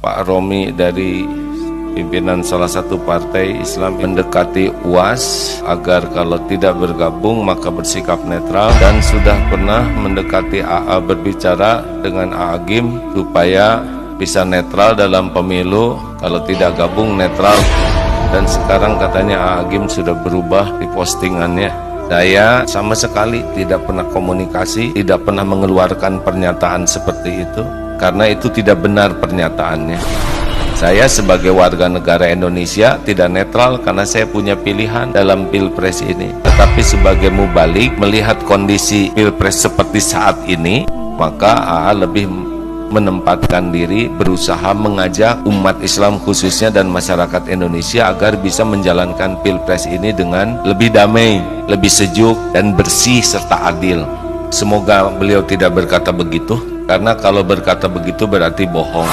Pak Romi dari pimpinan salah satu partai Islam mendekati UAS agar kalau tidak bergabung maka bersikap netral, dan sudah pernah mendekati AA berbicara dengan Agim supaya bisa netral dalam pemilu, kalau tidak gabung netral. Dan sekarang katanya Agim sudah berubah di postingannya. Saya sama sekali tidak pernah komunikasi, tidak pernah mengeluarkan pernyataan seperti itu, karena itu tidak benar pernyataannya. Saya sebagai warga negara Indonesia tidak netral karena saya punya pilihan dalam pilpres ini. Tetapi sebagai mubalik melihat kondisi pilpres seperti saat ini, maka AA lebih menempatkan diri berusaha mengajak umat Islam khususnya dan masyarakat Indonesia agar bisa menjalankan pilpres ini dengan lebih damai, lebih sejuk dan bersih serta adil. Semoga beliau tidak berkata begitu, karena kalau berkata begitu berarti bohong.